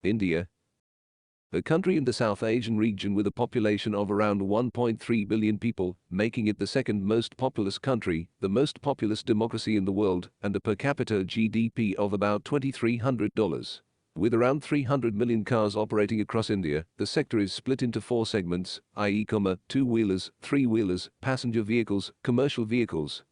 India, a country in the South Asian region with a population of around 1.3 billion people, making it the second most populous country, the most populous democracy in the world, and a per capita GDP of about $2,300. With around 300 million cars operating across India, the sector is split into four segments, i.e., two-wheelers, three-wheelers, passenger vehicles, commercial vehicles.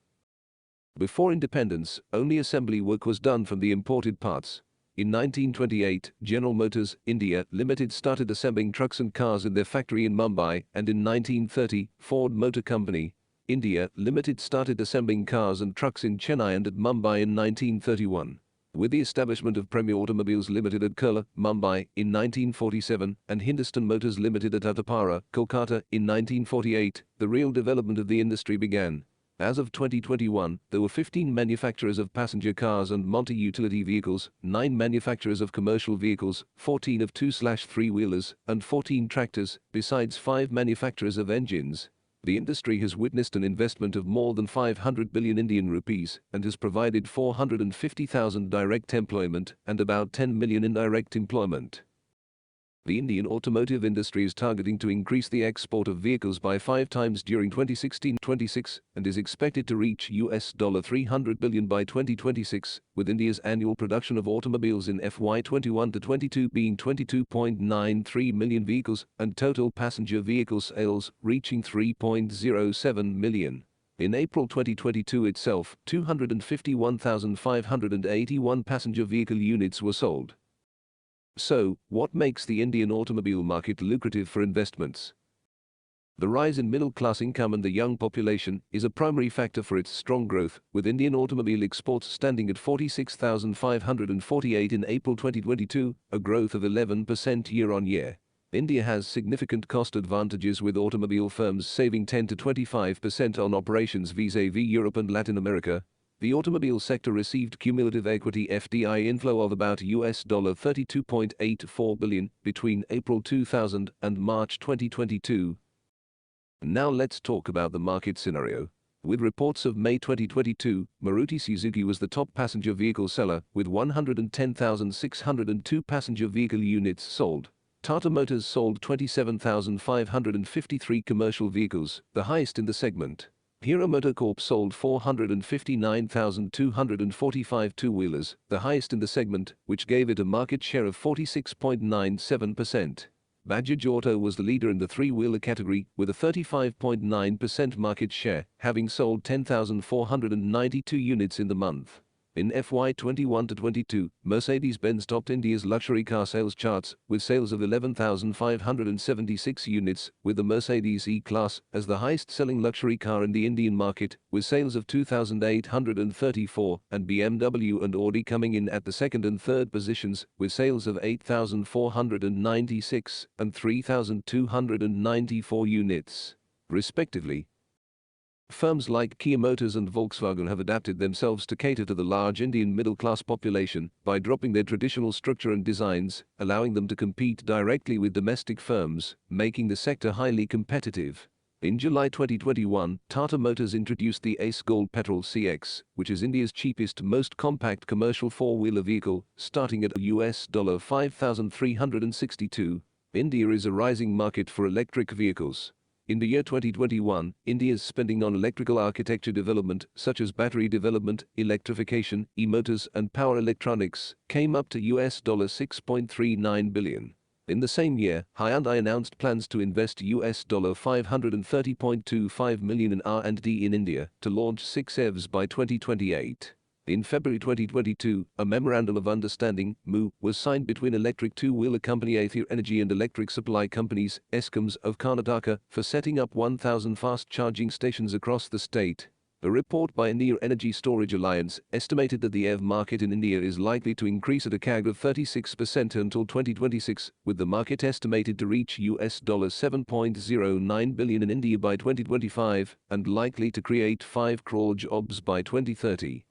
Before independence, only assembly work was done from the imported parts. In 1928, General Motors, India Limited started assembling trucks and cars in their factory in Mumbai, and in 1930, Ford Motor Company, India Limited started assembling cars and trucks in Chennai and at Mumbai in 1931. With the establishment of Premier Automobiles Limited at Kurla, Mumbai, in 1947, and Hindustan Motors Limited at Attapara, Kolkata, in 1948, the real development of the industry began. As of 2021, there were 15 manufacturers of passenger cars and multi-utility vehicles, 9 manufacturers of commercial vehicles, 14 of 2/3-wheelers, and 14 tractors, besides 5 manufacturers of engines. The industry has witnessed an investment of more than 500 billion Indian rupees and has provided 450,000 direct employment and about 10 million indirect employment. The Indian automotive industry is targeting to increase the export of vehicles by 5 times during 2016-26 and is expected to reach $300 billion by 2026, with India's annual production of automobiles in FY 21-22 being 22.93 million vehicles and total passenger vehicle sales reaching 3.07 million. In April 2022 itself, 251,581 passenger vehicle units were sold. So, what makes the Indian automobile market lucrative for investments? The rise in middle-class income and the young population is a primary factor for its strong growth, with Indian automobile exports standing at 46,548 in April 2022, a growth of 11% year-on-year. India has significant cost advantages, with automobile firms saving 10 to 25% on operations vis-à-vis Europe and Latin America. The automobile sector received cumulative equity FDI inflow of about $32.84 billion between April 2000 and March 2022. Now let's talk about the market scenario. With reports of May 2022, Maruti Suzuki was the top passenger vehicle seller, with 110,602 passenger vehicle units sold. Tata Motors sold 27,553 commercial vehicles, the highest in the segment. Hero MotoCorp sold 459,245 two-wheelers, the highest in the segment, which gave it a market share of 46.97%. Bajaj Auto was the leader in the three-wheeler category, with a 35.9% market share, having sold 10,492 units in the month. In FY 21-22, Mercedes-Benz topped India's luxury car sales charts, with sales of 11,576 units, with the Mercedes E-Class as the highest-selling luxury car in the Indian market, with sales of 2,834, and BMW and Audi coming in at the second and third positions, with sales of 8,496 and 3,294 units, respectively. Firms like Kia Motors and Volkswagen have adapted themselves to cater to the large Indian middle-class population by dropping their traditional structure and designs, allowing them to compete directly with domestic firms, making the sector highly competitive. In July 2021, Tata Motors introduced the Ace Gold Petrol CX, which is India's cheapest, most compact commercial four-wheeler vehicle, starting at $5,362. India is a rising market for electric vehicles. In the year 2021, India's spending on electrical architecture development, such as battery development, electrification, e-motors and power electronics, came up to $6.39 billion. In the same year, Hyundai announced plans to invest $530.25 million in R&D in India to launch 6 EVs by 2028. In February 2022, a Memorandum of Understanding (MoU) was signed between electric two-wheeler company Ather Energy and electric supply companies ESCOMs of Karnataka for setting up 1,000 fast charging stations across the state. A report by India Energy Storage Alliance estimated that the EV market in India is likely to increase at a CAGR of 36% until 2026, with the market estimated to reach $7.09 billion in India by 2025 and likely to create 5 crore jobs by 2030.